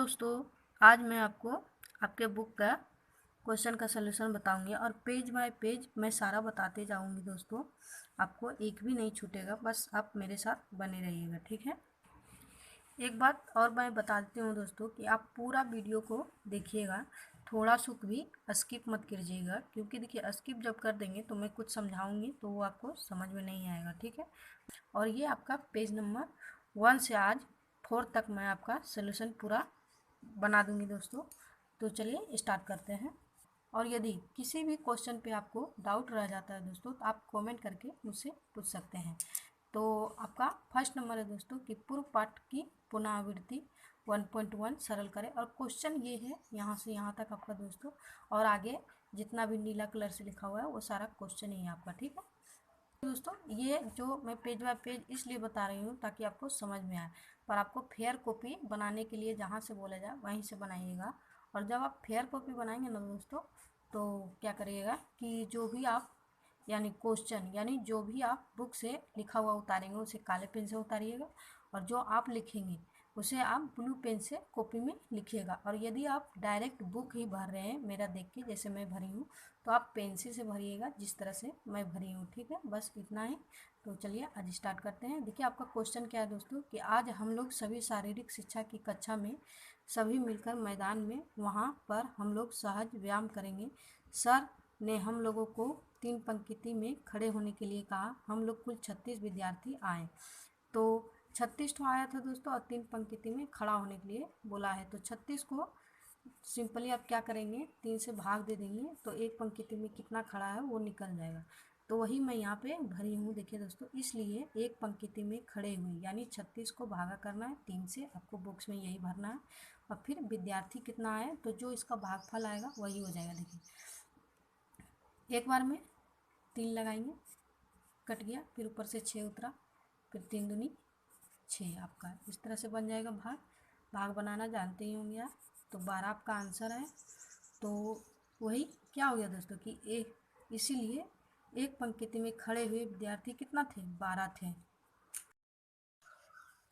दोस्तों, आज मैं आपको आपके बुक का क्वेश्चन का सलूशन बताऊंगी और पेज बाय पेज मैं सारा बताते जाऊंगी। दोस्तों, आपको एक भी नहीं छूटेगा, बस आप मेरे साथ बने रहिएगा, ठीक है। एक बात और मैं बता देती हूँ दोस्तों कि आप पूरा वीडियो को देखिएगा, थोड़ा सुख भी स्किप मत कीजिएगा, क्योंकि देखिए स्किप जब कर देंगे तो मैं कुछ समझाऊंगी तो वो आपको समझ में नहीं आएगा, ठीक है। और ये आपका पेज नंबर 1 से आज 4 तक मैं आपका सलूशन पूरा बना दूंगी दोस्तों। तो चलिए स्टार्ट करते हैं। और यदि किसी भी क्वेश्चन पे आपको डाउट रह जाता है दोस्तों, तो आप कमेंट करके मुझसे पूछ सकते हैं। तो आपका फर्स्ट नंबर है दोस्तों कि पूर्व पाठ की पुनरावृत्ति 1.1 सरल करें। और क्वेश्चन ये है यहाँ से यहाँ तक आपका दोस्तों, और आगे जितना भी नीला कलर से लिखा हुआ है वो सारा क्वेश्चन ही है आपका, ठीक है दोस्तों। ये जो मैं पेज बाय पेज इसलिए बता रही हूँ ताकि आपको समझ में आए, पर आपको फेयर कॉपी बनाने के लिए जहाँ से बोला जाए वहीं से बनाइएगा। और जब आप फेयर कॉपी बनाएंगे ना दोस्तों, तो क्या करिएगा कि जो भी आप यानी क्वेश्चन यानी जो भी आप बुक से लिखा हुआ उतारेंगे उसे काले पेन से उतारिएगा, और जो आप लिखेंगे उसे आप ब्लू पेन से कॉपी में लिखिएगा। और यदि आप डायरेक्ट बुक ही भर रहे हैं मेरा देख के, जैसे मैं भरी हूँ, तो आप पेंसिल से भरिएगा जिस तरह से मैं भरी हूँ, ठीक है। बस इतना ही। तो चलिए आज स्टार्ट करते हैं। देखिए आपका क्वेश्चन क्या है दोस्तों कि आज हम लोग सभी शारीरिक शिक्षा की कक्षा में सभी मिलकर मैदान में वहाँ पर हम लोग सहज व्यायाम करेंगे। सर ने हम लोगों को 3 पंक्ति में खड़े होने के लिए कहा। हम लोग कुल 36 विद्यार्थी आए। तो 36 तो आया था दोस्तों, और 3 पंक्ति में खड़ा होने के लिए बोला है। तो 36 को सिंपली आप क्या करेंगे, 3 से भाग दे देंगे तो एक पंक्ति में कितना खड़ा है वो निकल जाएगा। तो वही मैं यहाँ पे भरी हूँ। देखिए दोस्तों, इसलिए एक पंक्ति में खड़े हुए यानी 36 को भागा करना है 3 से, आपको बॉक्स में यही भरना है। और फिर विद्यार्थी कितना आए तो जो इसका भागफल आएगा वही हो जाएगा। देखिए एक बार में 3 लगाएंगे, कट गया, फिर ऊपर से 6 उतरा, फिर 3 दूनी 6 आपका इस तरह से बन जाएगा भाग। भाग बनाना जानते ही होंगे आप। तो 12 आपका आंसर है। तो वही क्या हो गया दोस्तों कि एक, इसीलिए एक पंक्ति में खड़े हुए विद्यार्थी कितना थे, 12 थे।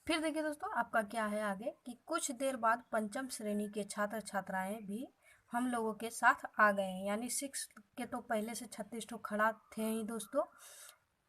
फिर देखिए दोस्तों आपका क्या है आगे कि कुछ देर बाद पंचम श्रेणी के छात्र छात्राएं भी हम लोगों के साथ आ गए हैं। यानी 6 के तो पहले से 36 तो खड़ा थे ही दोस्तों,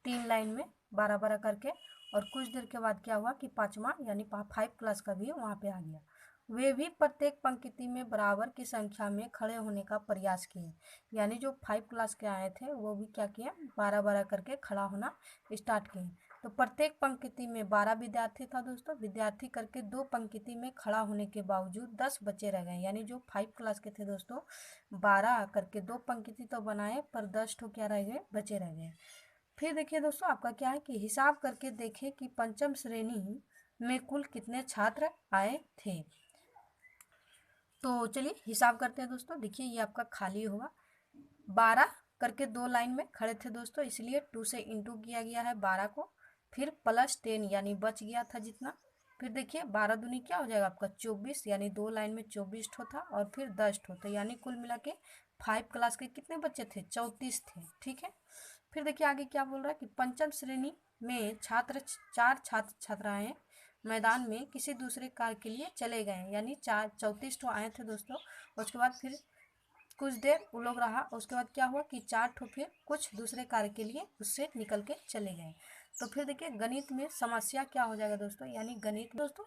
3 लाइन में 12-12 करके। और कुछ देर के बाद क्या हुआ कि 5वां यानी 5 क्लास का भी वहाँ पे आ गया। वे भी प्रत्येक पंक्ति में बराबर की संख्या में खड़े होने का प्रयास किए। यानी जो 5 क्लास के आए थे वो भी क्या किया, 12-12 करके खड़ा होना स्टार्ट किए। तो प्रत्येक पंक्ति में 12 विद्यार्थी था दोस्तों। विद्यार्थी करके 2 पंक्ति में खड़ा होने के बावजूद 10 बचे रह गए। यानी जो 5 क्लास के थे दोस्तों, 12 करके 2 पंक्ति तो बनाए पर 10 तो क्या रह गए, बचे रह गए। फिर देखिए दोस्तों आपका क्या है कि हिसाब करके देखें कि पंचम श्रेणी में कुल कितने छात्र आए थे। तो चलिए हिसाब करते हैं दोस्तों। देखिए ये आपका खाली होगा, 12 करके 2 लाइन में खड़े थे दोस्तों, इसलिए 2 से इंटू किया गया है 12 को, फिर प्लस 10 यानी बच गया था जितना। फिर देखिए 12 दूनी क्या हो जाएगा आपका 24, यानी 2 लाइन में 24 ठो था, और फिर 10 ठो, तो यानी कुल मिला के 5 क्लास के कितने बच्चे थे, 34 थे, ठीक है। फिर देखिए आगे क्या बोल रहा है कि पंचम श्रेणी में चार छात्र छात्राएं मैदान में किसी दूसरे कार्य के लिए चले गए। यानी 34 ठो आए थे दोस्तों। उसके बाद फिर कुछ देर वो लोग रहा, उसके बाद क्या हुआ कि 4 ठो फिर कुछ दूसरे कार्य के लिए उससे निकल के चले गए। तो फिर देखिए गणित में समस्या क्या हो जाएगा दोस्तों, यानी गणित दोस्तों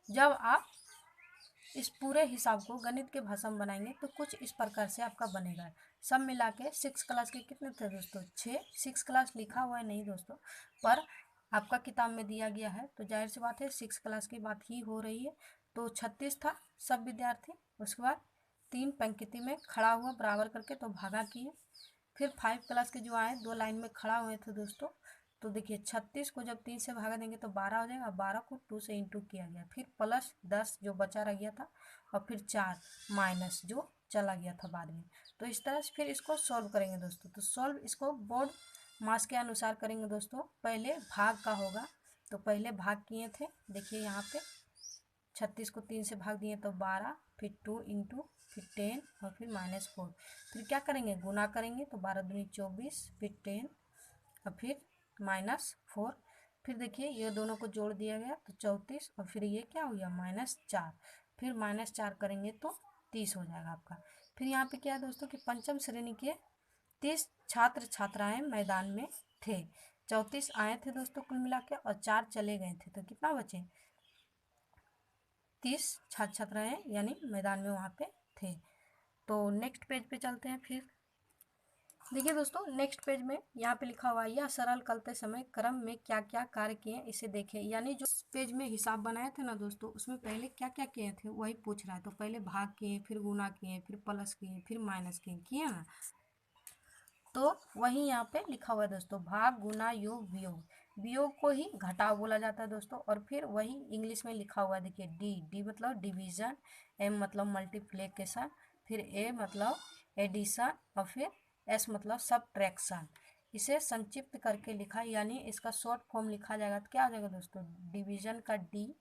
जब आप इस पूरे हिसाब को गणित के भाषा में बनाएंगे तो कुछ इस प्रकार से आपका बनेगा। सब मिला के 6 क्लास के कितने थे दोस्तों, 6। 6 क्लास लिखा हुआ है नहीं दोस्तों, पर आपका किताब में दिया गया है, तो जाहिर सी बात है 6 क्लास की बात ही हो रही है। तो 36 था सब विद्यार्थी। उसके बाद 3 पंक्ति में खड़ा हुआ बराबर करके तो भागा किए। फिर 5 क्लास के जो आए 2 लाइन में खड़ा हुए थे दोस्तों। तो देखिए 36 को जब 3 से भागा देंगे तो 12 हो जाएगा, 12 को 2 से इंटू किया गया, फिर प्लस 10 जो बचा रह गया था, और फिर 4 माइनस जो चला गया था बाद में। तो इस तरह से फिर इसको सॉल्व करेंगे दोस्तों। तो सॉल्व इसको बोर्ड मास के अनुसार करेंगे दोस्तों। पहले भाग का होगा, तो पहले भाग किए थे, देखिए यहाँ पे 36 को 3 से भाग दिए तो 12, फिर 2 इंटू, फिर 10, और फिर -4। फिर क्या करेंगे, गुना करेंगे, तो 12 दूनी 24, फिर 10, और फिर -4। फिर देखिए ये दोनों को जोड़ दिया गया तो 34, और फिर ये क्या हो गया -4। फिर -4 करेंगे तो 30 हो जाएगा आपका। फिर यहाँ पे क्या है दोस्तों कि पंचम श्रेणी के 30 छात्र छात्राएं मैदान में थे। 34 आए थे दोस्तों कुल मिला के और 4 चले गए थे, तो कितना बचे? 30 छात्र छात्राएं यानी मैदान में वहाँ पे थे। तो नेक्स्ट पेज पे चलते हैं। फिर देखिए दोस्तों, नेक्स्ट पेज में यहाँ पे लिखा हुआ है यह सरल करते समय क्रम में क्या क्या कार्य किए इसे देखें। यानी जो पेज में हिसाब बनाए थे ना दोस्तों, उसमें पहले क्या क्या किए थे वही पूछ रहा है। तो पहले भाग किए, फिर गुना किए, फिर प्लस किए, फिर माइनस किए ना। तो वही यहाँ पे लिखा हुआ है दोस्तों, भाग गुना योग वियोग। वियोग को ही घटाव बोला जाता है दोस्तों। और फिर वही इंग्लिश में लिखा हुआ है, देखिए डी मतलब डिवीजन, एम मतलब मल्टीप्लिकेशन, फिर ए मतलब एडिशन और फिर एस मतलब सबट्रैक्शन। इसे संक्षिप्त करके लिखा, यानी इसका शॉर्ट फॉर्म लिखा जाएगा तो क्या हो जाएगा दोस्तों? डिवीजन का डी,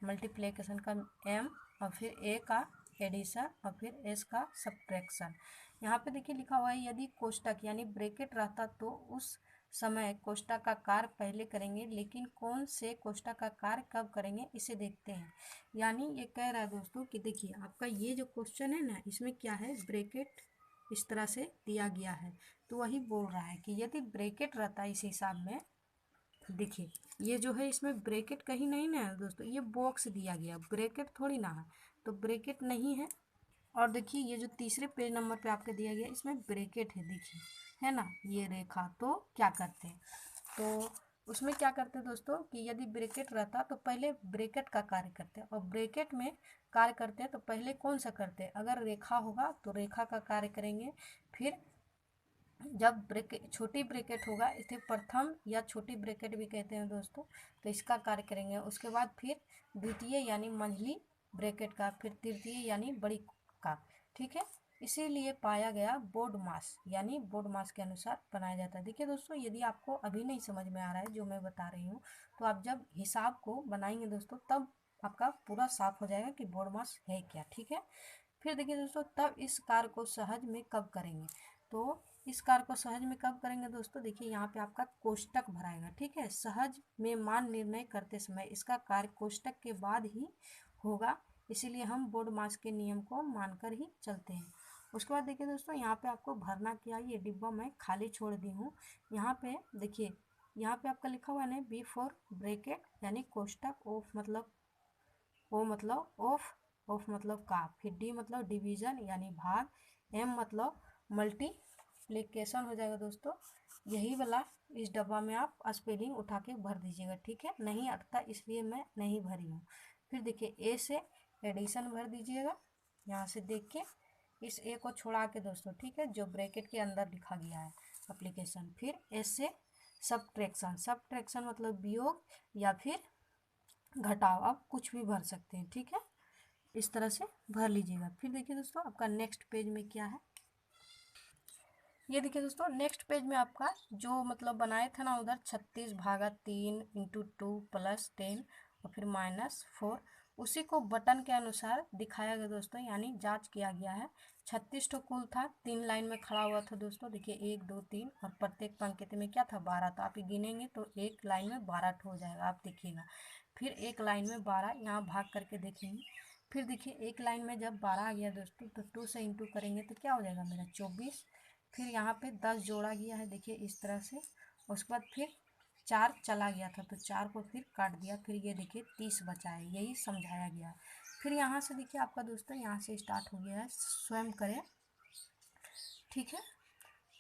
मल्टीप्लिकेशन का एम और फिर ए का एडिशन और फिर एस का सबट्रैक्शन। यहाँ पे देखिए लिखा हुआ है यदि कोष्टक यानी ब्रैकेट रहता तो उस समय कोष्टक का कार्य पहले करेंगे, लेकिन कौन से कोष्टक का कार्य कब करेंगे इसे देखते हैं। यानी ये कह रहा है दोस्तों कि देखिए आपका ये जो क्वेश्चन है ना, इसमें क्या है, ब्रैकेट इस तरह से दिया गया है। तो वही बोल रहा है कि यदि ब्रैकेट रहता इस हिसाब में, देखिए ये जो है इसमें ब्रैकेट कहीं नहीं ना है दोस्तों, ये बॉक्स दिया गया, ब्रैकेट थोड़ी ना है, तो ब्रैकेट नहीं है। और देखिए ये जो तीसरे पेज नंबर पे आपके दिया गया इसमें ब्रैकेट है, देखिए है ना ये रेखा। तो क्या करते हैं, तो उसमें क्या करते हैं दोस्तों कि यदि ब्रैकेट रहता तो पहले ब्रैकेट का कार्य करते हैं, और ब्रैकेट में कार्य करते हैं तो पहले कौन सा करते हैं? अगर रेखा होगा तो रेखा का कार्य करेंगे। फिर जब ब्रैकेट छोटी ब्रैकेट होगा, इसे प्रथम या छोटी ब्रैकेट भी कहते हैं दोस्तों, तो इसका कार्य करेंगे। उसके बाद फिर द्वितीय यानी मंझली ब्रैकेट का, फिर तृतीय यानी बड़ी का। ठीक है, इसीलिए पाया गया बोर्ड मास, यानी बोर्ड मास के अनुसार बनाया जाता है। देखिए दोस्तों, यदि आपको अभी नहीं समझ में आ रहा है जो मैं बता रही हूँ, तो आप जब हिसाब को बनाएंगे दोस्तों तब आपका पूरा साफ हो जाएगा कि बोर्ड मास है क्या। ठीक है, फिर देखिए दोस्तों, तब इस कार्य को सहज में कब करेंगे? तो इस कार्य को सहज में कब करेंगे दोस्तों? देखिए यहाँ पे आपका कोष्टक भराएगा। ठीक है, सहज में मान निर्णय करते समय इसका कार्य कोष्टक के बाद ही होगा, इसीलिए हम बोर्ड मास के नियम को मानकर ही चलते हैं। उसके बाद देखिए दोस्तों, यहाँ पे आपको भरना क्या है, ये डिब्बा मैं खाली छोड़ दी हूँ। यहाँ पे देखिए, यहाँ पे आपका लिखा हुआ है बी फॉर ब्रैकेट यानी कोष्टक, ऑफ मतलब ओ मतलब ऑफ, ऑफ मतलब का, फिर डी मतलब डिवीजन यानी भाग, एम मतलब मल्टीप्लिकेशन हो जाएगा दोस्तों। यही वाला इस डब्बा में आप स्पेलिंग उठा के भर दीजिएगा। ठीक है, नहीं अटता इसलिए मैं नहीं भरी हूँ। फिर देखिए ए से एडिशन भर दीजिएगा, यहाँ से देख के इस ए को छोड़ा के दोस्तों। ठीक है, जो ब्रैकेट के अंदर लिखा गया है एप्लीकेशन। फिर एस से सबट्रैक्शन, सबट्रैक्शन मतलब वियोग या फिर घटाव, आप कुछ भी भर सकते हैं। ठीक है, इस तरह से भर लीजिएगा। फिर देखिए दोस्तों, आपका नेक्स्ट पेज में क्या है, ये देखिए दोस्तों, नेक्स्ट पेज में आपका जो मतलब बनाए थे ना उधर 36 भागा 3 इंटू 2 प्लस 10 और फिर -4, उसी को बटन के अनुसार दिखाया गया दोस्तों, यानी जांच किया गया है। 36 तो कुल था, 3 लाइन में खड़ा हुआ था दोस्तों। देखिए 1 2 3 और प्रत्येक पंक्ति में क्या था, 12 था। आप गिनेंगे तो एक लाइन में 12 हो जाएगा, आप देखिएगा। फिर एक लाइन में 12, यहाँ भाग करके देखेंगे। फिर देखिए एक लाइन में जब 12 आ गया दोस्तों, तो 2 से इंटू करेंगे तो क्या हो जाएगा मेरा 24। फिर यहाँ पे 10 जोड़ा गया है, देखिए इस तरह से। उसके बाद फिर 4 चला गया था तो 4 को फिर काट दिया, फिर ये देखिए 30 बचा है, यही समझाया गया है। फिर यहाँ से देखिए आपका दोस्तों, यहाँ से स्टार्ट हो गया है, स्वयं करें। ठीक है,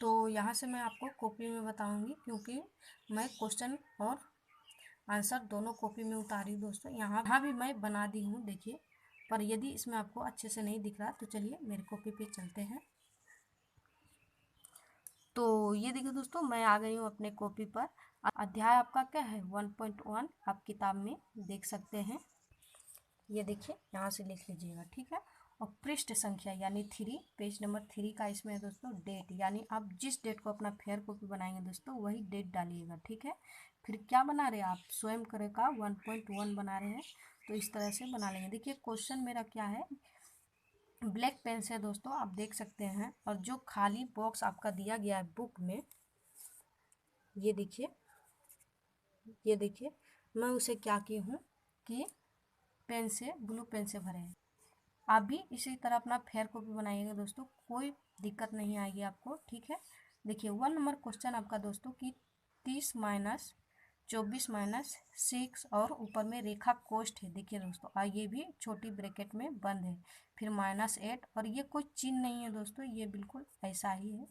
तो यहाँ से मैं आपको कॉपी में बताऊँगी, क्योंकि मैं क्वेश्चन और आंसर दोनों कॉपी में उतारी दोस्तों। यहाँ भी मैं बना दी हूँ देखिए, पर यदि इसमें आपको अच्छे से नहीं दिख रहा तो चलिए मेरे कॉपी पे चलते हैं। तो ये देखिए दोस्तों, मैं आ गई हूँ अपने कॉपी पर। अध्याय आपका क्या है 1.1, आप किताब में देख सकते हैं। ये देखिए यहाँ से लिख लीजिएगा। ठीक है, और पृष्ठ संख्या यानी 3, पेज नंबर 3 का इसमें है दोस्तों डेट, यानी आप जिस डेट को अपना फेयर कॉपी बनाएंगे दोस्तों वही डेट डालिएगा। ठीक है, फिर क्या बना रहे हैं आप, स्वयं करे का 1.1 बना रहे हैं, तो इस तरह से बना लेंगे। देखिए क्वेश्चन मेरा क्या है, ब्लैक पेन से दोस्तों आप देख सकते हैं, और जो खाली बॉक्स आपका दिया गया है बुक में, ये देखिए, ये देखिए मैं उसे क्या की हूँ कि पेन से, ब्लू पेन से भरे हैं। आप भी इसी तरह अपना फेयर कॉपी बनाइएगा दोस्तों, कोई दिक्कत नहीं आएगी आपको, ठीक है। देखिए 1 नंबर क्वेश्चन आपका दोस्तों कि 30 माइनस 24 माइनस 6 और ऊपर में रेखा कोष्ठ है। देखिए दोस्तों ये भी छोटी ब्रैकेट में बंद है, फिर -8 और ये कोई चिन्ह नहीं है दोस्तों, ये बिल्कुल ऐसा ही है,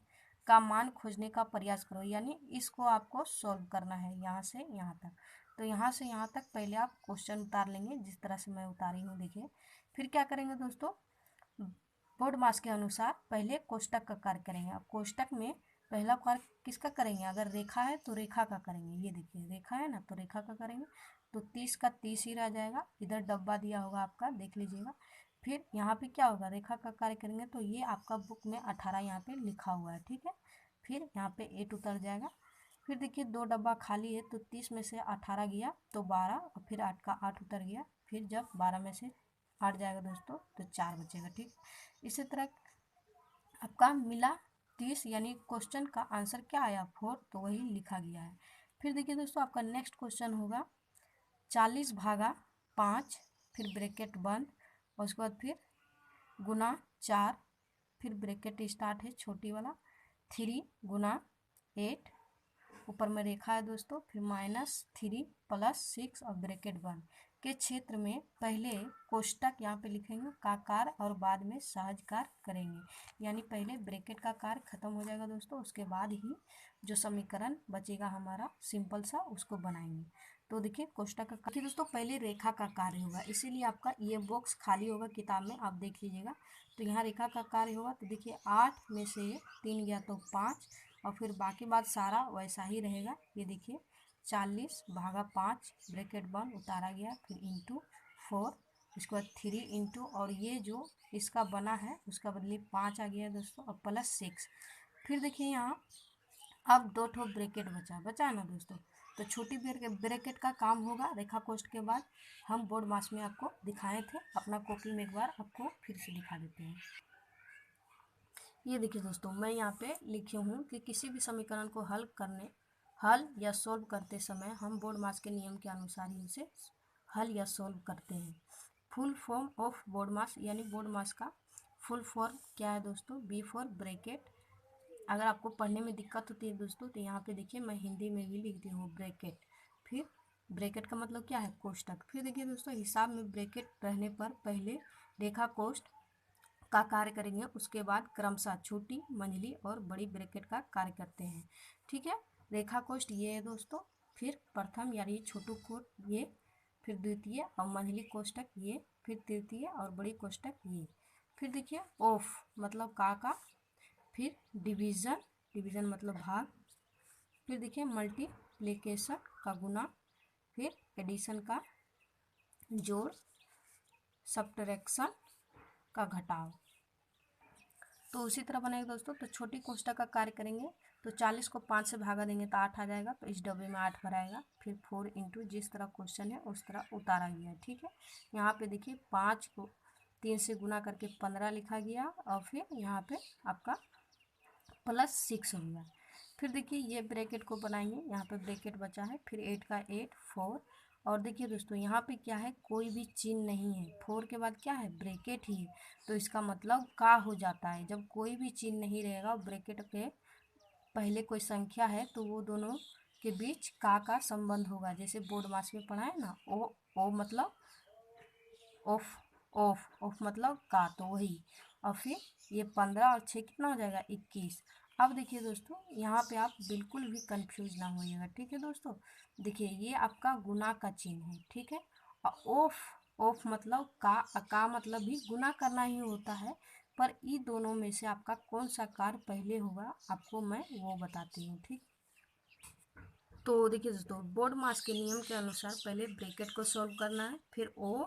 का मान खोजने का प्रयास करो, यानी इसको आपको सॉल्व करना है यहाँ से यहाँ तक। तो यहाँ से यहाँ तक पहले आप क्वेश्चन उतार लेंगे जिस तरह से मैं उतारी हूँ। देखिए फिर क्या करेंगे दोस्तों, बोर्ड मास के अनुसार पहले कोष्टक का कार्य करेंगे। अब कोष्टक में पहला कार्य किसका करेंगे, अगर रेखा है तो रेखा का करेंगे, ये देखिए रेखा है ना तो रेखा का करेंगे, तो 30 का 30 ही रह जाएगा, इधर डब्बा दिया होगा आपका देख लीजिएगा। फिर यहाँ पे क्या होगा, रेखा का कार्य करेंगे तो ये आपका बुक में 18 यहाँ पे लिखा हुआ है, ठीक है। फिर यहाँ पे 8 उतर जाएगा। फिर देखिए 2 डब्बा खाली है तो 30 में से 18 गया तो 12 और फिर 8 का 8 उतर गया, फिर जब 12 में से 8 जाएगा दोस्तों तो 4 बचेगा, ठीक। इसी तरह आपका मिला 30, यानी क्वेश्चन का आंसर क्या आया 4, तो वही लिखा गया है। फिर देखिए दोस्तों आपका नेक्स्ट क्वेश्चन होगा 40 भागा 5, फिर ब्रैकेट बंद और उसके बाद फिर गुना 4, फिर ब्रैकेट स्टार्ट है छोटी वाला, 3 गुना 8, ऊपर में रेखा है दोस्तों, फिर -3 + 6 और ब्रैकेट बंद के क्षेत्र में पहले कोष्टक यहाँ पे लिखेंगे का कार्य और बाद में सहज कार्य करेंगे, यानी पहले ब्रैकेट का कार्य खत्म हो जाएगा दोस्तों, उसके बाद ही जो समीकरण बचेगा हमारा सिंपल सा उसको बनाएंगे। तो देखिए कोष्टक का कार्य दोस्तों पहले रेखा का कार्य होगा, इसीलिए आपका ये बॉक्स खाली होगा किताब में, आप देख लीजिएगा। तो यहाँ रेखा का कार्य होगा तो देखिए 8 में से 3 गया तो 5 और फिर बाकी बात सारा वैसा ही रहेगा। ये देखिए 40 भागा 5 ब्रैकेट बंद उतारा गया, फिर इंटू 4, इसके बाद 3 इंटू और ये जो इसका बना है उसका बदले 5 आ गया दोस्तों और +6। फिर देखिए यहाँ अब 2 ठो ब्रैकेट बचा है ना दोस्तों, तो छोटी ब्रैकेट का काम होगा रेखा कोष्ठ के बाद। हम बोर्ड मास में आपको दिखाए थे, अपना कॉपी में एक बार आपको फिर से दिखा देते हैं। ये देखिए दोस्तों मैं यहाँ पे लिखी हूँ कि किसी भी समीकरण को हल या सोल्व करते समय हम बोर्ड मास के नियम के अनुसार ही उसे हल या सोल्व करते हैं। फुल फॉर्म ऑफ बोर्ड मास, यानी बोर्ड मास का फुल फॉर्म क्या है दोस्तों, बी फॉर ब्रैकेट। अगर आपको पढ़ने में दिक्कत होती है दोस्तों तो यहाँ पे देखिए मैं हिंदी में भी लिख दी हूँ ब्रैकेट। फिर ब्रैकेट का मतलब क्या है, कोष्टक। फिर देखिए दोस्तों हिसाब में ब्रैकेट रहने पर पहले रेखा कोष्ठ का कार्य करेंगे, उसके बाद क्रमशः छोटी मंझली और बड़ी ब्रैकेट का कार्य करते हैं, ठीक है। रेखा कोष्ठ ये है दोस्तों, फिर प्रथम यानी छोटू कोष्ठ ये, फिर द्वितीय और मंझली कोष्टक ये, फिर तृतीय और बड़ी कोष्टक ये। फिर देखिए ऑफ मतलब का, फिर डिवीजन मतलब भाग, फिर देखिए मल्टीप्लिकेशन का गुना, फिर एडिशन का जोड़, सब्ट्रैक्शन का घटाव। तो उसी तरह बनेगा दोस्तों। तो छोटी कोष्टक का कार्य करेंगे तो 40 को 5 से भागा देंगे तो 8 आ जाएगा, तो इस डब्बे में 8 भराएगा, फिर 4 इंटू जिस तरह क्वेश्चन है उस तरह उतारा गया है, ठीक है। यहाँ पे देखिए 5 को 3 से गुना करके 15 लिखा गया और फिर यहाँ पे आपका +6 हो गया। फिर देखिए ये ब्रैकेट को बनाएंगे, यहाँ पे ब्रैकेट बचा है, फिर 8 का 8 4 और देखिए दोस्तों यहाँ पे क्या है, कोई भी चिन्ह नहीं है, 4 के बाद क्या है ब्रैकेट ही है, तो इसका मतलब का हो जाता है। जब कोई भी चिन्ह नहीं रहेगा ब्रैकेट के पहले कोई संख्या है तो वो दोनों के बीच का संबंध होगा, जैसे बोर्ड मास में पढ़ा है ना, ओ मतलब ऑफ, ऑफ मतलब का, तो वही। और फिर ये 15 और 6 कितना हो जाएगा 21। अब देखिए दोस्तों यहाँ पे आप बिल्कुल भी कंफ्यूज ना होइएगा, ठीक है दोस्तों। देखिए ये आपका गुना का चिन्ह है, ठीक है। और ऑफ मतलब का मतलब भी गुना करना ही होता है, पर इन दोनों में से आपका कौन सा कार्य पहले होगा आपको मैं वो बताती हूँ, ठीक। तो देखिए दोस्तों बोर्ड मास के नियम के अनुसार पहले ब्रैकेट को सॉल्व करना है, फिर ओ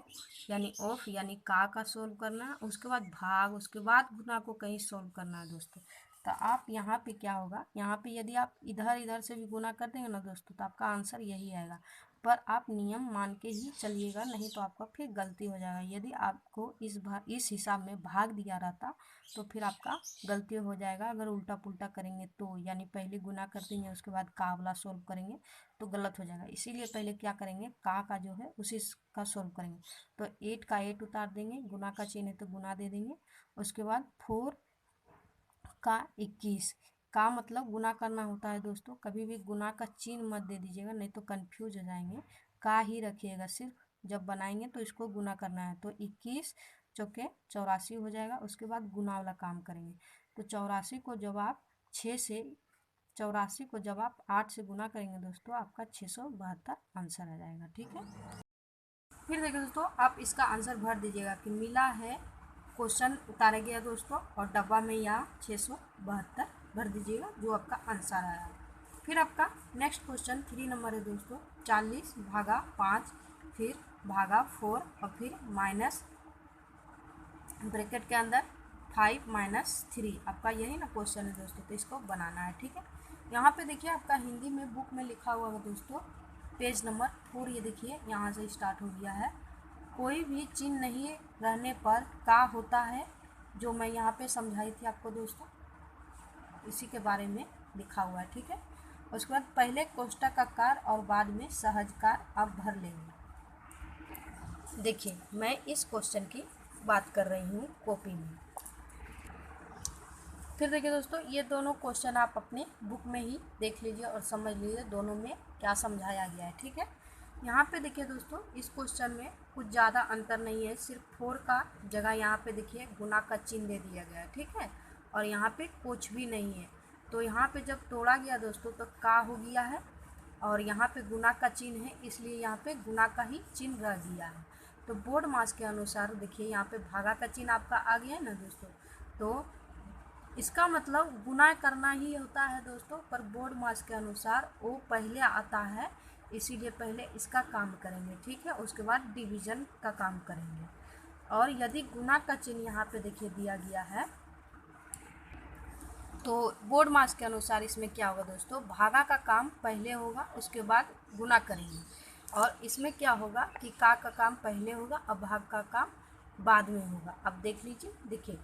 यानी ऑफ यानी का सॉल्व करना है, उसके बाद भाग, उसके बाद गुना को कहीं सॉल्व करना है दोस्तों। तो आप यहाँ पे क्या होगा, यहाँ पे यदि आप इधर इधर से भी गुना कर देंगे ना दोस्तों तो आपका आंसर यही आएगा। पर आप नियम मान के ही चलिएगा, नहीं तो आपका फिर गलती हो जाएगा। यदि आपको इस हिसाब में भाग दिया रहता तो फिर आपका गलती हो जाएगा। अगर उल्टा पुल्टा करेंगे तो, यानी पहले गुना कर देंगे उसके बाद का वाला सोल्व करेंगे तो गलत हो जाएगा। इसीलिए पहले क्या करेंगे, का जो है उसी का सोल्व करेंगे। तो 8 का 8 उतार देंगे, गुना का चिन्ह है तो गुना दे देंगे। उसके बाद 4 का 21, का मतलब गुना करना होता है दोस्तों। कभी भी गुना का चिन्ह मत दे दीजिएगा, नहीं तो कंफ्यूज हो जाएंगे। का ही रखिएगा, सिर्फ जब बनाएंगे तो इसको गुना करना है। तो 21 चौके 84 हो जाएगा। उसके बाद गुना वाला काम करेंगे। तो 84 को जब आप 8 से गुना करेंगे दोस्तों, आपका 672 आंसर आ जाएगा। ठीक है, फिर देखिए दोस्तों, आप इसका आंसर भर दीजिएगा कि मिला है, क्वेश्चन उतारा गया दोस्तों, और डब्बा में यहाँ 672 भर दीजिएगा, जो आपका आंसर आया है। फिर आपका नेक्स्ट क्वेश्चन 3 नंबर है दोस्तों, 40 भागा 5 फिर भागा 4 और फिर माइनस ब्रैकेट के अंदर 5 माइनस 3, आपका यही ना क्वेश्चन है दोस्तों। तो इसको बनाना है। ठीक है, यहाँ पे देखिए आपका हिंदी में बुक में लिखा हुआ है दोस्तों, पेज नंबर 4, ये देखिए यहाँ से स्टार्ट हो गया है। कोई भी चिन्ह नहीं रहने पर का होता है, जो मैं यहाँ पे समझाई थी आपको दोस्तों, इसी के बारे में लिखा हुआ है। ठीक है, उसके बाद पहले कोष्टक आकार और बाद में सहजकार आप भर लेंगे। देखिए मैं इस क्वेश्चन की बात कर रही हूँ कॉपी में। फिर देखिए दोस्तों, ये दोनों क्वेश्चन आप अपने बुक में ही देख लीजिए और समझ लीजिए दोनों में क्या समझाया गया है। ठीक है, यहाँ पे देखिए दोस्तों, इस क्वेश्चन में कुछ ज़्यादा अंतर नहीं है, सिर्फ 4 का जगह यहाँ पे देखिए गुना का चिन्ह दे दिया गया है। ठीक है, और यहाँ पे कुछ भी नहीं है। तो यहाँ पे जब तोड़ा गया दोस्तों तो का हो गया है, और यहाँ पे गुना का चिन्ह है, इसलिए यहाँ पे गुना का ही चिन्ह रह गया है। तो बोर्ड मास के अनुसार देखिए यहाँ पे भागा का चिन्ह आपका आ गया है ना दोस्तों, तो इसका मतलब गुना करना ही होता है दोस्तों, पर बोर्ड मास के अनुसार वो पहले आता है, इसीलिए पहले इसका काम करेंगे। ठीक है, उसके बाद डिवीजन का काम करेंगे। और यदि गुना का चिन्ह यहाँ पे देखिए दिया गया है, तो बोर्ड मास के अनुसार इसमें क्या होगा दोस्तों, भागा का काम पहले होगा, उसके बाद गुना करेंगे। और इसमें क्या होगा कि का काम पहले होगा और भाग का काम बाद में होगा। अब देख लीजिए, देखिए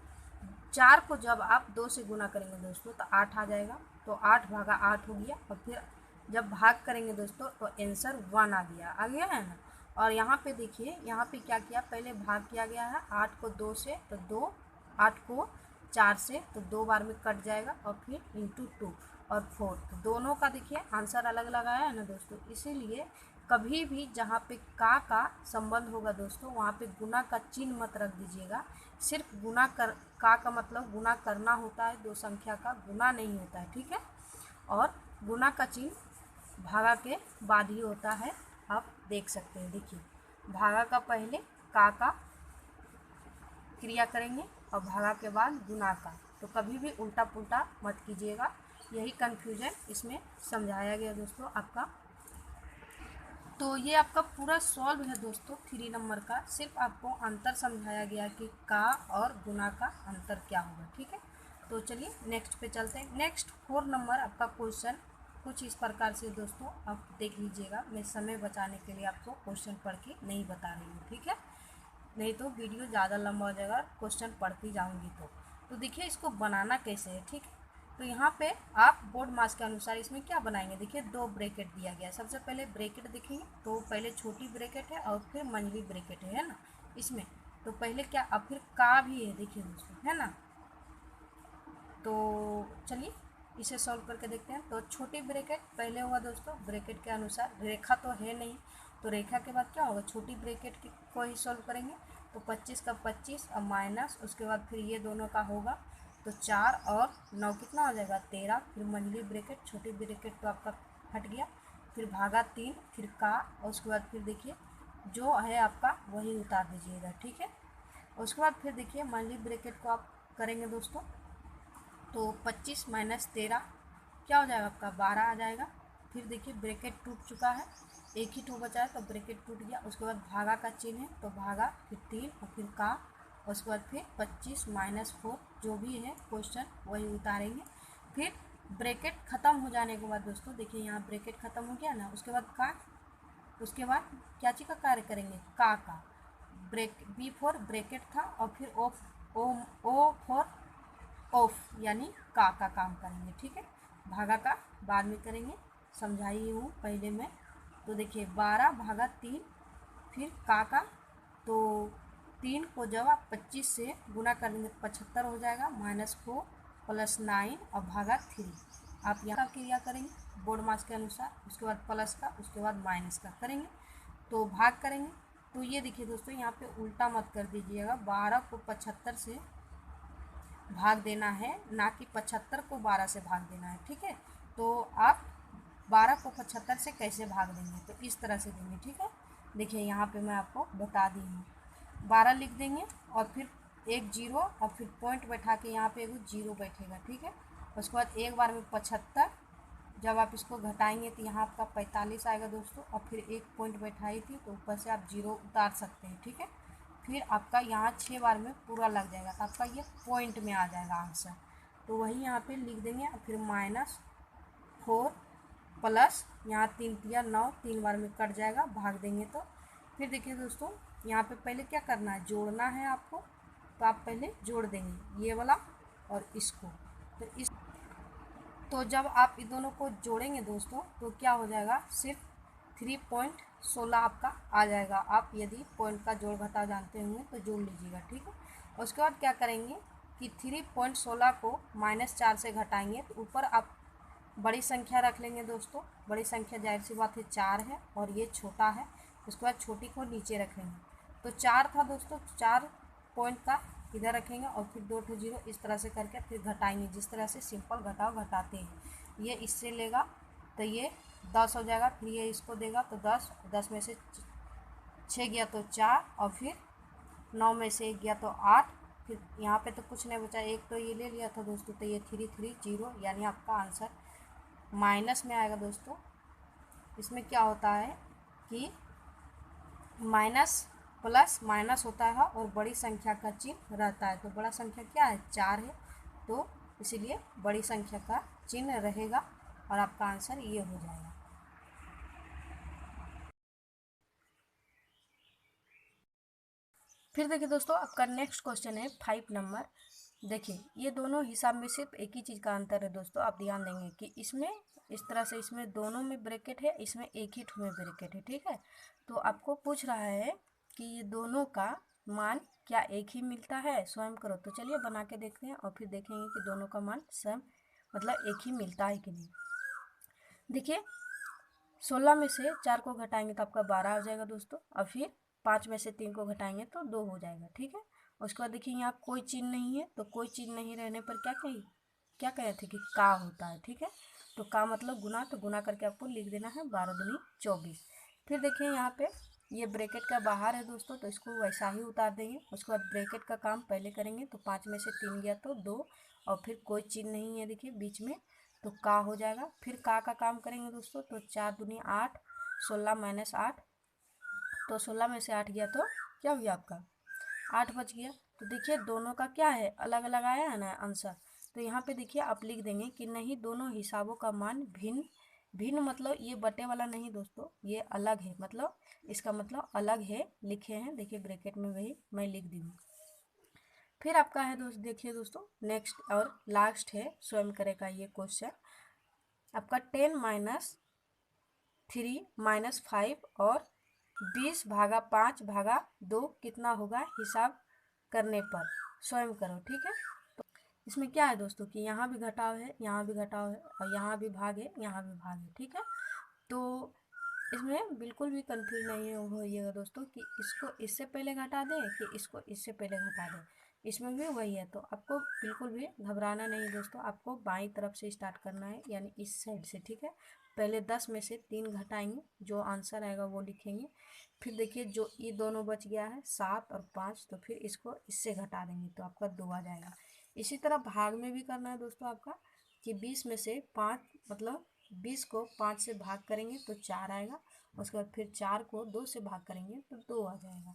4 को जब आप 2 से गुना करेंगे दोस्तों तो 8 आ जाएगा, तो 8 भागा 8 हो गया। और फिर जब भाग करेंगे दोस्तों तो आंसर 1 आ गया है ना। और यहाँ पे देखिए, यहाँ पे क्या किया, पहले भाग किया गया है 8 को 2 से, तो 2, 8 को 4 से, तो 2 बार में कट जाएगा, और फिर इंटू 2 और 4, तो दोनों का देखिए आंसर अलग अलग आया है ना दोस्तों। इसीलिए कभी भी जहाँ पे का संबंध होगा दोस्तों, वहाँ पे गुना का चिन्ह मत रख दीजिएगा। सिर्फ गुना कर, का मतलब गुना करना होता है, दो संख्या का गुना नहीं होता है। ठीक है, और गुना का चिन्ह भागा के बाद ही होता है, आप देख सकते हैं। देखिए भागा का पहले का क्रिया करेंगे और भागा के बाद गुना का, तो कभी भी उल्टा पुल्टा मत कीजिएगा। यही कन्फ्यूजन इसमें समझाया गया दोस्तों आपका। तो ये आपका पूरा सॉल्व है दोस्तों 3 नंबर का। सिर्फ आपको अंतर समझाया गया कि का और गुना का अंतर क्या होगा। ठीक है, तो चलिए नेक्स्ट पे चलते हैं। नेक्स्ट 4 नंबर आपका क्वेश्चन कुछ इस प्रकार से दोस्तों, आप देख लीजिएगा। मैं समय बचाने के लिए आपको क्वेश्चन पढ़ के नहीं बता रही हूँ। ठीक है, नहीं तो वीडियो ज़्यादा लंबा हो जाएगा, क्वेश्चन पढ़ती जाऊँगी। तो देखिए इसको बनाना कैसे है। ठीक है, तो यहाँ पे आप बोर्ड मास के अनुसार इसमें क्या बनाएंगे, देखिए 2 ब्रैकेट दिया गया है। सबसे पहले ब्रैकेट देखेंगे तो पहले छोटी ब्रैकेट है और फिर मंझली ब्रैकेट है ना इसमें। तो पहले क्या, अब फिर का भी है देखिए दोस्तों, है ना। तो चलिए इसे सॉल्व करके देखते हैं। तो छोटी ब्रैकेट पहले होगा दोस्तों, ब्रैकेट के अनुसार रेखा तो है नहीं, तो रेखा के बाद क्या होगा, छोटी ब्रैकेट को ही सॉल्व करेंगे। तो 25 का 25 और माइनस, उसके बाद फिर ये दोनों का होगा, तो 4 और 9 कितना हो जाएगा 13। फिर मंझली ब्रैकेट, छोटी ब्रैकेट तो आपका हट गया, फिर भागा 3, फिर का, और उसके बाद फिर देखिए जो है आपका वही उतार दीजिएगा। ठीक है, उसके बाद फिर देखिए मंझली ब्रैकेट को आप करेंगे दोस्तों, तो 25 माइनस 13 क्या हो जाएगा आपका 12 आ जाएगा। फिर देखिए ब्रैकेट टूट चुका है, एक ही टू बचा है तो ब्रैकेट टूट गया। उसके बाद भागा का चिन्ह है तो भागा, फिर 3 और फिर का, उसके बाद फिर 25 माइनस 4 जो भी है क्वेश्चन वही उतारेंगे। फिर ब्रैकेट ख़त्म हो जाने के बाद दोस्तों देखिए यहाँ ब्रैकेट ख़त्म हो गया ना, उसके बाद का उसके बाद क्या चीज़ का कार्य करेंगे, का ब्रेक, बी फॉर ब्रेकेट था और फिर ओ फॉर ऑफ यानी का काम करेंगे, ठीक है। भागा का बाद में करेंगे, समझाई हूँ पहले में। तो देखिए 12 भागा 3, फिर का तो 3 को जब आप 25 से गुना कर देंगे तो 75 हो जाएगा, -4 + 9 और भागा 3। आप यहाँ क्रिया करेंगे बोर्ड मास के अनुसार, उसके बाद प्लस का, उसके बाद माइनस का करेंगे तो भाग करेंगे। तो ये देखिए दोस्तों यहाँ पे उल्टा मत कर दीजिएगा, 12 को 75 से भाग देना है, ना कि 75 को 12 से भाग देना है, ठीक है। तो आप 12 को 75 से कैसे भाग देंगे, तो इस तरह से देंगे, ठीक है। देखिए यहाँ पे मैं आपको बता दी हूँ, 12 लिख देंगे और फिर एक जीरो और फिर पॉइंट बैठा के यहाँ पे एक जीरो बैठेगा, ठीक है। उसके बाद एक बार में 75, जब आप इसको घटाएंगे तो यहाँ आपका 45 आएगा दोस्तों, और फिर एक पॉइंट बैठाई थी तो ऊपर से आप जीरो उतार सकते हैं, ठीक है। फिर आपका यहाँ 6 बार में पूरा लग जाएगा तो आपका ये पॉइंट में आ जाएगा आंसर। तो वही यहाँ पे लिख देंगे और फिर -4 प्लस यहाँ 3 तिया 9, 3 बार में कट जाएगा, भाग देंगे तो। फिर देखिए दोस्तों यहाँ पे पहले क्या करना है, जोड़ना है आपको, तो आप पहले जोड़ देंगे ये वाला और इसको। तो जब आप इन दोनों को जोड़ेंगे दोस्तों तो क्या हो जाएगा, सिर्फ 3.16 आपका आ जाएगा। आप यदि पॉइंट का जोड़ घटा जानते होंगे तो जोड़ लीजिएगा, ठीक है। उसके बाद क्या करेंगे कि 3.16 को -4 से घटाएंगे तो ऊपर आप बड़ी संख्या रख लेंगे दोस्तों। बड़ी संख्या जाहिर सी बात है 4 है और ये छोटा है, उसके बाद छोटी को नीचे रखेंगे। तो 4 था दोस्तों, 4 पॉइंट का इधर रखेंगे और फिर 2 ठो जीरो इस तरह से करके फिर घटाएंगे, जिस तरह से सिंपल घटाव घटाते हैं। ये इससे लेगा तो ये 10 हो जाएगा, फिर ये इसको देगा तो 10, 10 में से 6 गया तो 4 और फिर 9 में से 1 गया तो 8। फिर यहाँ पे तो कुछ नहीं बचा, एक तो ये ले लिया था दोस्तों, तो ये 330 यानी आपका आंसर माइनस में आएगा दोस्तों। इसमें क्या होता है कि माइनस प्लस माइनस होता है और बड़ी संख्या का चिन्ह रहता है। तो बड़ा संख्या क्या है, 4 है, तो इसीलिए बड़ी संख्या का चिन्ह रहेगा और आपका आंसर ये हो जाएगा। फिर देखिए दोस्तों आपका नेक्स्ट क्वेश्चन है 5 नंबर। देखिए ये दोनों हिसाब में सिर्फ एक ही चीज़ का अंतर है दोस्तों, आप ध्यान देंगे कि इसमें इस तरह से इसमें दोनों में ब्रैकेट है, इसमें एक ही में ब्रैकेट है, ठीक है। तो आपको पूछ रहा है कि ये दोनों का मान क्या एक ही मिलता है, स्वयं करो। तो चलिए बना के देखते हैं और फिर देखेंगे कि दोनों का मान स्वयं मतलब एक ही मिलता है कि नहीं। देखिए 16 में से 4 को घटाएंगे तो आपका 12 हो जाएगा दोस्तों, और फिर 5 में से 3 को घटाएंगे तो 2 हो जाएगा, ठीक है। उसके बाद देखिए यहाँ कोई चिन्ह नहीं है, तो कोई चिन्ह नहीं रहने पर क्या कहे थे कि का होता है, ठीक है। तो का मतलब गुना, तो गुना करके आपको लिख देना है 12 दूनी 24। फिर देखिए यहाँ पे ये ब्रैकेट का बाहर है दोस्तों, तो इसको वैसा ही उतार देंगे। उसके बाद ब्रैकेट का काम पहले करेंगे, तो 5 में से 3 गया तो 2 और फिर कोई चिन्ह नहीं है देखिए बीच में, तो का हो जाएगा। फिर का काम करेंगे दोस्तों, तो 4 दूनी 8, 16 - 8, तो 16 में से 8 गया तो क्या हो गया आपका 8 बच गया। तो देखिए दोनों का क्या है, अलग अलग आया है ना आंसर। तो यहाँ पे देखिए आप लिख देंगे कि नहीं दोनों हिसाबों का मान भिन्न भिन्न, मतलब ये बटे वाला नहीं दोस्तों, ये अलग है, मतलब इसका मतलब अलग है लिखे हैं। देखिए ब्रैकेट में वही मैं लिख दी हूँ। फिर आपका है दोस्त, देखिए दोस्तों नेक्स्ट और लास्ट है स्वयं करेगा ये क्वेश्चन आपका 10 - 3 - 5 और 20 भागा 5 भागा 2 कितना होगा हिसाब करने पर, स्वयं करो, ठीक है। तो इसमें क्या है दोस्तों कि यहाँ भी घटाव है, यहाँ भी घटाव है और यहाँ भी भाग है, यहाँ भी भाग है, ठीक है। तो इसमें बिल्कुल भी कंफ्यूज नहीं होइएगा दोस्तों कि इसको इससे पहले घटा दें कि इसको इससे पहले घटा दें, इसमें भी वही है। तो आपको बिल्कुल भी घबराना नहीं है दोस्तों, आपको बाईं तरफ से स्टार्ट करना है, यानी इस साइड से, ठीक है। पहले 10 में से 3 घटाएंगे, जो आंसर आएगा वो लिखेंगे। फिर देखिए जो ये दोनों बच गया है 7 और 5, तो फिर इसको इससे घटा देंगे तो आपका 2 आ जाएगा। इसी तरह भाग में भी करना है दोस्तों आपका कि 20 में से 5 मतलब 20 को 5 से भाग करेंगे तो 4 आएगा, उसके बाद फिर 4 को 2 से भाग करेंगे तो 2 आ जाएगा।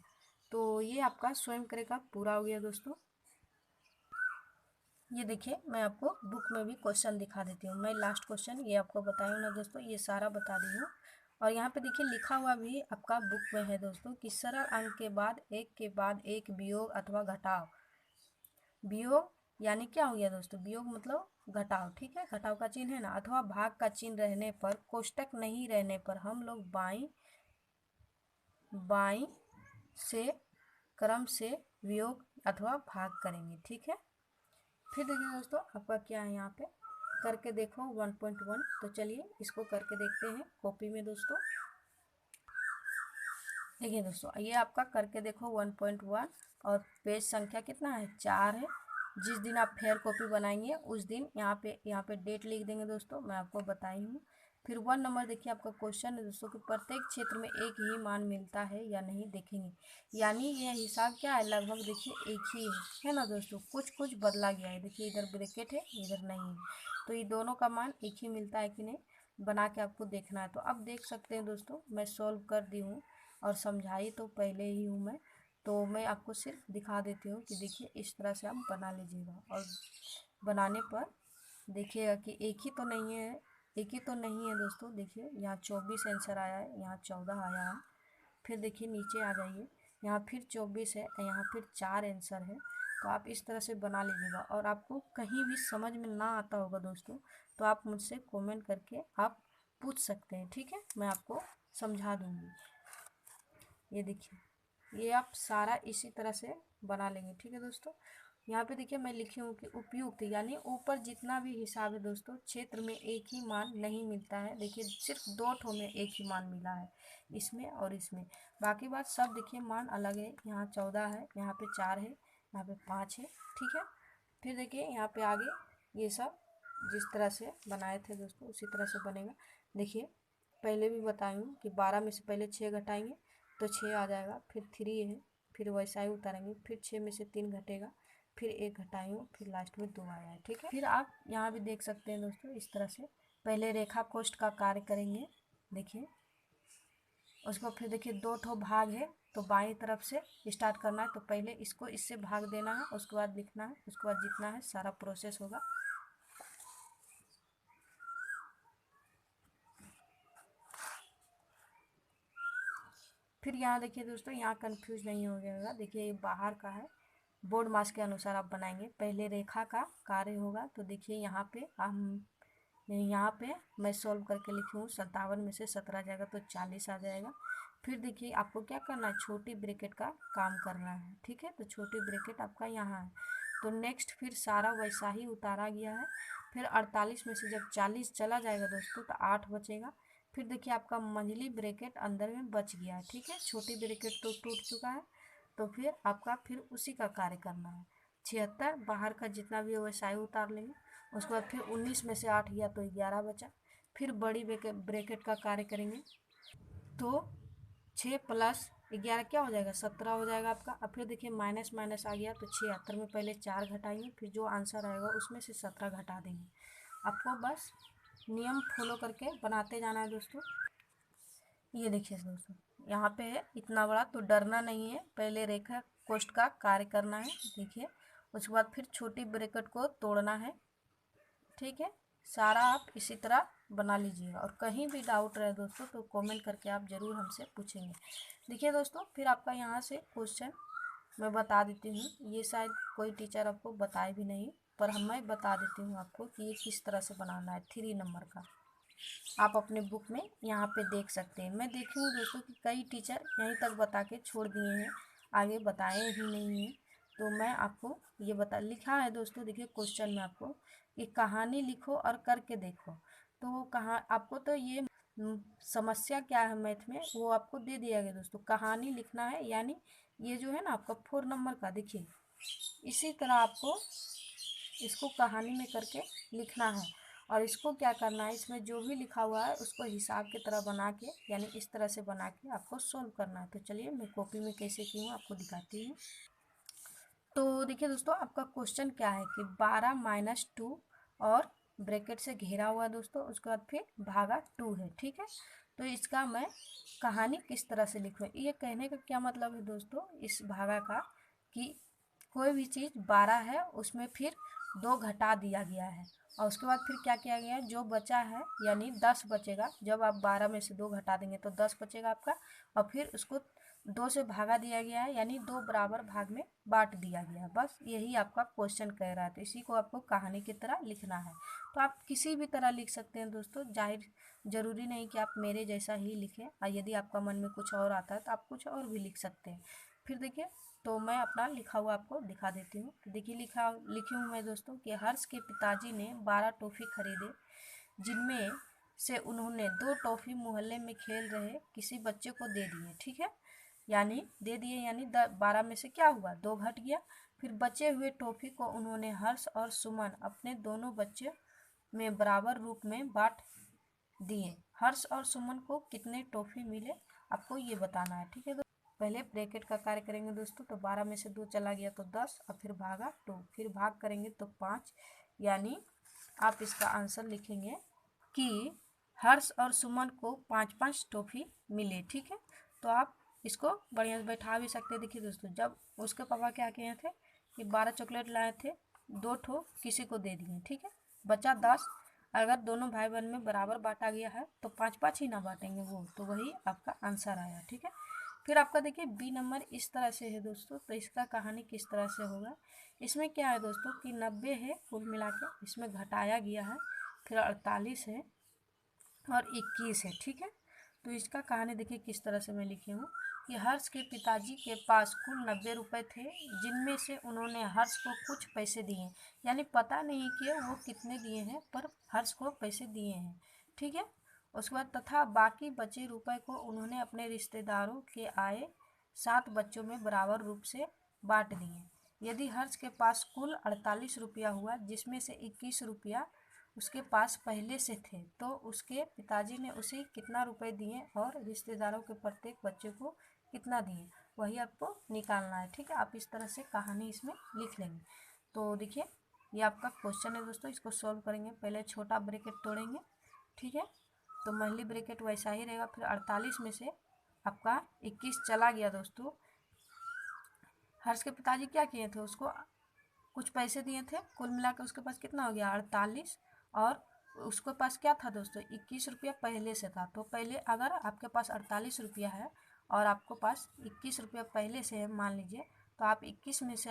तो ये आपका स्वयं करेगा पूरा हो गया दोस्तों। ये देखिए मैं आपको बुक में भी क्वेश्चन दिखा देती हूँ। मैं लास्ट क्वेश्चन ये आपको बताया हूँ ना दोस्तों, ये सारा बता दी हूँ। और यहाँ पे देखिए लिखा हुआ भी आपका बुक में है दोस्तों कि सरल अंक के बाद एक वियोग अथवा घटाव। वियोग यानी क्या हो गया दोस्तों, वियोग मतलब घटाव, ठीक है, घटाव का चिन्ह है ना, अथवा भाग का चिन्ह रहने पर, कोष्टक नहीं रहने पर हम लोग बाई से क्रम से वियोग अथवा भाग करेंगे, ठीक है। फिर देखिए दोस्तों आपका क्या है यहाँ पे, करके देखो 1.1। तो चलिए इसको करके देखते हैं कॉपी में दोस्तों। देखिए दोस्तों ये आपका करके देखो 1.1 और पेज संख्या कितना है, 4 है। जिस दिन आप फेयर कॉपी बनाएंगे उस दिन यहाँ पे डेट लिख देंगे दोस्तों, मैं आपको बताई हूँ। फिर 1 नंबर देखिए आपका क्वेश्चन है दोस्तों कि प्रत्येक क्षेत्र में एक ही मान मिलता है या नहीं देखेंगे। यानी ये हिसाब क्या है, लगभग देखिए एक ही है ना दोस्तों, कुछ कुछ बदला गया है। देखिए इधर ब्रैकेट है इधर नहीं है, तो ये दोनों का मान एक ही मिलता है कि नहीं, बना के आपको देखना है। तो अब देख सकते हैं दोस्तों मैं सॉल्व कर दी हूँ और समझाई तो पहले ही हूँ मैं, तो मैं आपको सिर्फ दिखा देती हूँ कि देखिए इस तरह से आप बना लीजिएगा। और बनाने पर देखिएगा कि एक ही तो नहीं है, एक ही तो नहीं है दोस्तों। देखिए यहाँ 24 आंसर आया है, यहाँ 14 आया है। फिर देखिए नीचे आ जाइए, यहाँ फिर 24 है, यहाँ फिर 4 आंसर है। तो आप इस तरह से बना लीजिएगा। और आपको कहीं भी समझ में ना आता होगा दोस्तों तो आप मुझसे कमेंट करके आप पूछ सकते हैं, ठीक है, मैं आपको समझा दूँगी। ये देखिए ये आप सारा इसी तरह से बना लेंगे, ठीक है दोस्तों। यहाँ पे देखिए मैं लिखी हूँ कि उपयुक्त यानी ऊपर जितना भी हिसाब है दोस्तों, क्षेत्र में एक ही मान नहीं मिलता है। देखिए सिर्फ 2 ठो में एक ही मान मिला है, इसमें और इसमें, बाकी बात सब देखिए मान अलग है। यहाँ 14 है, यहाँ पे 4 है, यहाँ पे 5 है, ठीक है। फिर देखिए यहाँ पे आगे ये सब जिस तरह से बनाए थे दोस्तों उसी तरह से बनेगा। देखिए पहले भी बताई हूँ कि 12 में से पहले 6 घटाएंगे तो 6 आ जाएगा, फिर 3 है, फिर वैसा ही उतारेंगे, फिर 6 में से 3 घटेगा, फिर 1 घटाएंगे, फिर लास्ट में 2 आया है, ठीक है। फिर आप यहाँ भी देख सकते हैं दोस्तों इस तरह से पहले रेखा कोष्ठ का कार्य करेंगे। देखिए उसको फिर देखिए 2 ठो भाग है तो बाईं तरफ से स्टार्ट करना है, तो पहले इसको इससे भाग देना है, उसके बाद लिखना है, उसके बाद जितना है सारा प्रोसेस होगा। फिर यहाँ देखिए दोस्तों यहाँ कंफ्यूज नहीं हो जाएगा। देखिए ये बाहर का है, बोर्ड मास के अनुसार आप बनाएंगे। पहले रेखा का कार्य होगा, तो देखिए यहाँ पे हम यहाँ पे मैं सॉल्व करके लिखी हूँ 57 में से 17 जाएगा तो 40 आ जाएगा। फिर देखिए आपको क्या करना है, छोटी ब्रैकेट का काम करना है, ठीक है। तो छोटी ब्रैकेट आपका यहाँ है, तो नेक्स्ट फिर सारा वैसा ही उतारा गया है। फिर 48 में से जब 40 चला जाएगा दोस्तों तो 8 बचेगा। फिर देखिए आपका मंझली ब्रैकेट अंदर में बच गया है, ठीक है, छोटी ब्रैकेट तो टूट चुका है। तो फिर आपका फिर उसी का कार्य करना है। 76 बाहर का जितना भी है वैसा ही उतार लेंगे। उसके बाद फिर 19 में से 8 गया तो 11 बचा। फिर बड़ी ब्रैकेट का कार्य करेंगे तो 6 प्लस 11 क्या हो जाएगा, 17 हो जाएगा आपका। अब फिर देखिए माइनस माइनस आ गया तो 76 में पहले 4 घटाएंगे, फिर जो आंसर आएगा उसमें से 17 घटा देंगे। आपको बस नियम फॉलो करके बनाते जाना है दोस्तों। ये देखिए दोस्तों यहाँ पे है इतना बड़ा, तो डरना नहीं है, पहले रेखा कोष्ठ का कार्य करना है। देखिए उसके बाद फिर छोटी ब्रैकेट को तोड़ना है, ठीक है। सारा आप इसी तरह बना लीजिएगा। और कहीं भी डाउट रहे दोस्तों तो कमेंट करके आप ज़रूर हमसे पूछेंगे। देखिए दोस्तों फिर आपका यहाँ से क्वेश्चन मैं बता देती हूँ, ये शायद कोई टीचर आपको बताए भी नहीं, पर मैं बता देती हूँ आपको कि ये किस तरह से बनाना है। 3 नंबर का आप अपने बुक में यहाँ पे देख सकते हैं। मैं देखी हूँ दोस्तों कि कई टीचर यहीं तक बता के छोड़ दिए हैं, आगे बताए ही नहीं हैं। तो मैं आपको ये बता लिखा है दोस्तों, देखिए क्वेश्चन में आपको कि कहानी लिखो और करके देखो। तो कहाँ आपको तो ये समस्या क्या है मैथ में वो आपको दे दिया गया दोस्तों, कहानी लिखना है। यानी ये जो है ना आपका 4 नंबर का, देखिए इसी तरह आपको इसको कहानी में करके लिखना है। और इसको क्या करना है, इसमें जो भी लिखा हुआ है उसको हिसाब की तरह बना के, यानी इस तरह से बना के आपको सोल्व करना है। तो चलिए मैं कॉपी में कैसे की हूँ आपको दिखाती हूँ। तो देखिए दोस्तों आपका क्वेश्चन क्या है कि 12 माइनस 2 और ब्रैकेट से घेरा हुआ है दोस्तों, उसके बाद फिर भागा 2 है, ठीक है। तो इसका मैं कहानी किस तरह से लिखूँ, ये कहने का क्या मतलब है दोस्तों इस भागा का कि कोई भी चीज़ 12 है उसमें फिर 2 घटा दिया गया है, और उसके बाद फिर क्या किया गया है, जो बचा है यानी 10 बचेगा। जब आप 12 में से 2 घटा देंगे तो 10 बचेगा आपका, और फिर उसको 2 से भागा दिया गया है, यानी 2 बराबर भाग में बांट दिया गया है। बस यही आपका क्वेश्चन कह रहा है, तो इसी को आपको कहानी की तरह लिखना है। तो आप किसी भी तरह लिख सकते हैं दोस्तों, जाहिर ज़रूरी नहीं कि आप मेरे जैसा ही लिखें, और यदि आपका मन में कुछ और आता है तो आप कुछ और भी लिख सकते हैं। फिर देखिए, तो मैं अपना लिखा हुआ आपको दिखा देती हूँ। तो देखिए लिखी हूँ मैं दोस्तों कि हर्ष के पिताजी ने 12 टॉफ़ी खरीदे, जिनमें से उन्होंने 2 टॉफ़ी मोहल्ले में खेल रहे किसी बच्चे को दे दिए। ठीक है, यानी दे दिए, यानी 12 में से क्या हुआ, 2 घट गया। फिर बचे हुए टॉफ़ी को उन्होंने हर्ष और सुमन अपने दोनों बच्चे में बराबर रूप में बांट दिए। हर्ष और सुमन को कितने टॉफ़ी मिले, आपको ये बताना है। ठीक है, तो पहले ब्रैकेट का कार्य करेंगे दोस्तों। तो 12 में से 2 चला गया तो 10, और फिर भागा 2, फिर भाग करेंगे तो 5, यानी आप इसका आंसर लिखेंगे कि हर्ष और सुमन को 5-5 टॉफ़ी मिले। ठीक है, तो आप इसको बढ़िया से बैठा भी सकते हैं। देखिए दोस्तों, जब उसके पापा क्या किए थे कि 12 चॉकलेट लाए थे, 2 ठो किसी को दे दिए। ठीक है, बचा 10। अगर दोनों भाई बहन में बराबर बांटा गया है तो 5-5 ही ना बांटेंगे वो, तो वही आपका आंसर आया। ठीक है, फिर आपका देखिए बी नंबर इस तरह से है दोस्तों। तो इसका कहानी किस तरह से होगा, इसमें क्या है दोस्तों कि 90 है कुल मिला के, इसमें घटाया गया है, फिर 48 है और 21 है। ठीक है, तो इसका कहानी देखिए किस तरह से मैं लिखी हूँ कि हर्ष के पिताजी के पास कुल 90 रुपये थे, जिनमें से उन्होंने हर्ष को कुछ पैसे दिए, यानी पता नहीं कि वो कितने दिए हैं, पर हर्ष को पैसे दिए हैं। ठीक है, उसके बाद तथा बाकी बचे रुपए को उन्होंने अपने रिश्तेदारों के आए 7 बच्चों में बराबर रूप से बांट दिए। यदि हर्ष के पास कुल 48 रुपया हुआ, जिसमें से 21 रुपया उसके पास पहले से थे, तो उसके पिताजी ने उसे कितना रुपए दिए और रिश्तेदारों के प्रत्येक बच्चे को कितना दिए, वही आपको निकालना है। ठीक है, आप इस तरह से कहानी इसमें लिख लेंगे। तो देखिए, ये आपका क्वेश्चन है दोस्तों, इसको सॉल्व करेंगे। पहले छोटा ब्रैकेट तोड़ेंगे। ठीक है, तो महली ब्रैकेट वैसा ही रहेगा। फिर 48 में से आपका 21 चला गया दोस्तों। हर्ष के पिताजी क्या किए थे, उसको कुछ पैसे दिए थे, कुल मिलाकर उसके पास कितना हो गया 48, और उसके पास क्या था दोस्तों 21 रुपया पहले से था। तो पहले अगर आपके पास 48 रुपया है और आपको पास 21 रुपया पहले से है मान लीजिए, तो आप 21 में से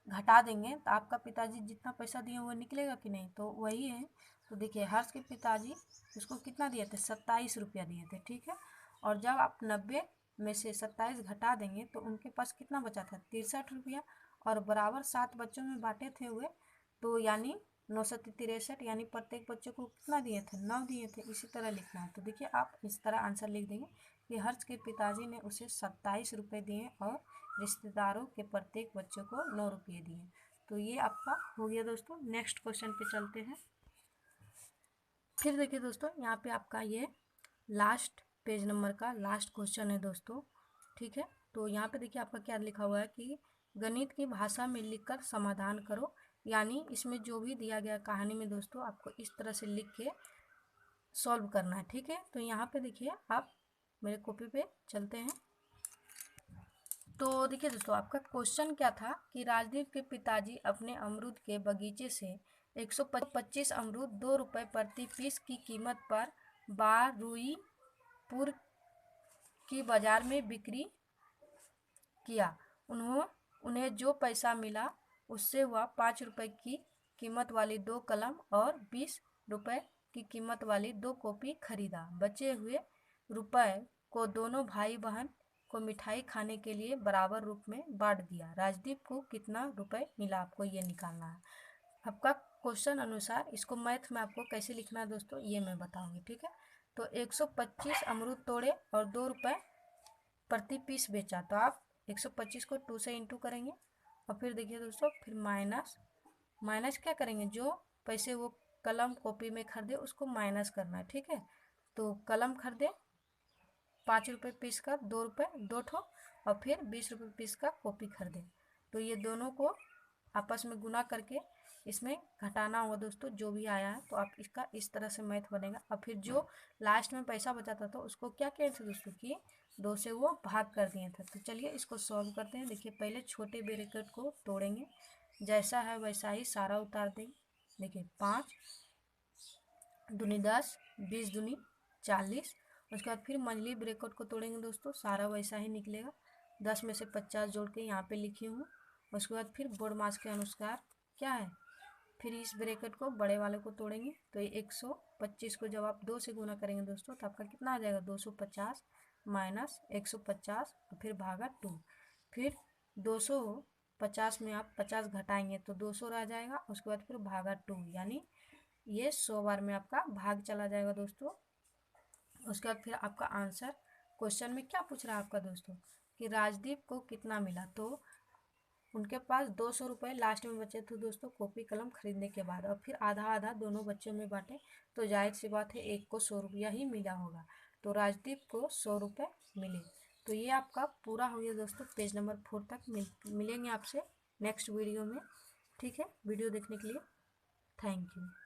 घटा देंगे तो आपका पिताजी जितना पैसा दिए वो निकलेगा कि नहीं, तो वही है। तो देखिए हर्ष के पिताजी उसको कितना दिए थे, 27 रुपया दिए थे। ठीक है, और जब आप 90 में से 27 घटा देंगे तो उनके पास कितना बचा था, 63 रुपया, और बराबर 7 बच्चों में बांटे थे हुए, तो यानी 963, यानी प्रत्येक बच्चे को कितना दिए थे, 9 दिए थे। इसी तरह लिखना है। तो देखिए आप इस तरह आंसर लिख देंगे कि हर्ष के पिताजी ने उसे 27 रुपये दिए और रिश्तेदारों के प्रत्येक बच्चे को 9 रुपये दिए। तो ये आपका हो गया दोस्तों। नेक्स्ट क्वेश्चन पे चलते हैं। फिर देखिए दोस्तों, यहाँ पे आपका ये लास्ट पेज नंबर का लास्ट क्वेश्चन है दोस्तों। ठीक है, तो यहाँ पे देखिए आपका क्या लिखा हुआ है कि गणित की भाषा में लिखकर समाधान करो, यानी इसमें जो भी दिया गया कहानी में दोस्तों आपको इस तरह से लिख के सॉल्व करना है। ठीक है, तो यहाँ पे देखिए आप मेरे कॉपी पे चलते हैं। तो देखिए दोस्तों, आपका क्वेश्चन क्या था कि राजदीप के पिताजी अपने अमरूद के बगीचे से 125 अमरूद 2 रुपये प्रति पीस की कीमत पर बारुईपुर की बाजार में बिक्री किया। उन्हें जो पैसा मिला उससे वह 5 रुपये की कीमत वाली 2 कलम और 20 रुपये की कीमत वाली 2 कॉपी खरीदा। बचे हुए रुपए को दोनों भाई बहन को मिठाई खाने के लिए बराबर रूप में बांट दिया। राजदीप को कितना रुपए मिला, आपको ये निकालना है। आपका क्वेश्चन अनुसार इसको मैथ में आपको कैसे लिखना है दोस्तों, ये मैं बताऊंगी। ठीक है, तो 125 अमरूद तोड़े और 2 रुपये प्रति पीस बेचा, तो आप 125 को 2 से इंटू करेंगे, और फिर देखिए दोस्तों, फिर माइनस क्या करेंगे, जो पैसे वो कलम कॉपी में खरीदे उसको माइनस करना है। ठीक है, तो कलम खरीदे 5 रुपये पीस का, 2 रुपये 2 ठो, और फिर 20 रुपये पीस का कॉपी खरीदे। तो ये दोनों को आपस में गुना करके इसमें घटाना होगा दोस्तों, जो भी आया है। तो आप इसका इस तरह से मैथ बनेगा। और फिर जो लास्ट में पैसा बचाता था उसको क्या कहते थे दोस्तों कि 2 से वो भाग कर दिए थे। तो चलिए इसको सॉल्व करते हैं। देखिए पहले छोटे ब्रैकेट को तोड़ेंगे, जैसा है वैसा ही सारा उतार देंगे। देखिए 5 दूनी 10, 20 दूनी 40। उसके बाद फिर मंझली ब्रैकेट को तोड़ेंगे दोस्तों, सारा वैसा ही निकलेगा। 10 में से 50 जोड़ के यहाँ पे लिखी हूँ। उसके बाद फिर बोर्ड मास के अनुसार क्या है, फिर इस ब्रैकेट को बड़े वाले को तोड़ेंगे। तो ये 125 को जब आप 2 से गुना करेंगे दोस्तों तो आपका कितना आ जाएगा, 250 माइनस 150 और फिर भागा 2। फिर 250 में आप 50 घटाएंगे तो 200 रह जाएगा। उसके बाद फिर भागा 2, यानी ये 100 बार में आपका भाग चला जाएगा दोस्तों। उसके बाद फिर आपका आंसर, क्वेश्चन में क्या पूछ रहा है आपका दोस्तों कि राजदीप को कितना मिला। तो उनके पास 200 रुपये लास्ट में बचे थे दोस्तों कॉपी कलम खरीदने के बाद, और फिर आधा आधा दोनों बच्चों में बांटे। तो जाहिर सी बात है एक को 100 रुपया ही मिला होगा, तो राजदीप को 100 रुपये मिले। तो ये आपका पूरा हो गया दोस्तों पेज नंबर 4 तक। मिलेंगे आपसे नेक्स्ट वीडियो में। ठीक है, वीडियो देखने के लिए थैंक यू।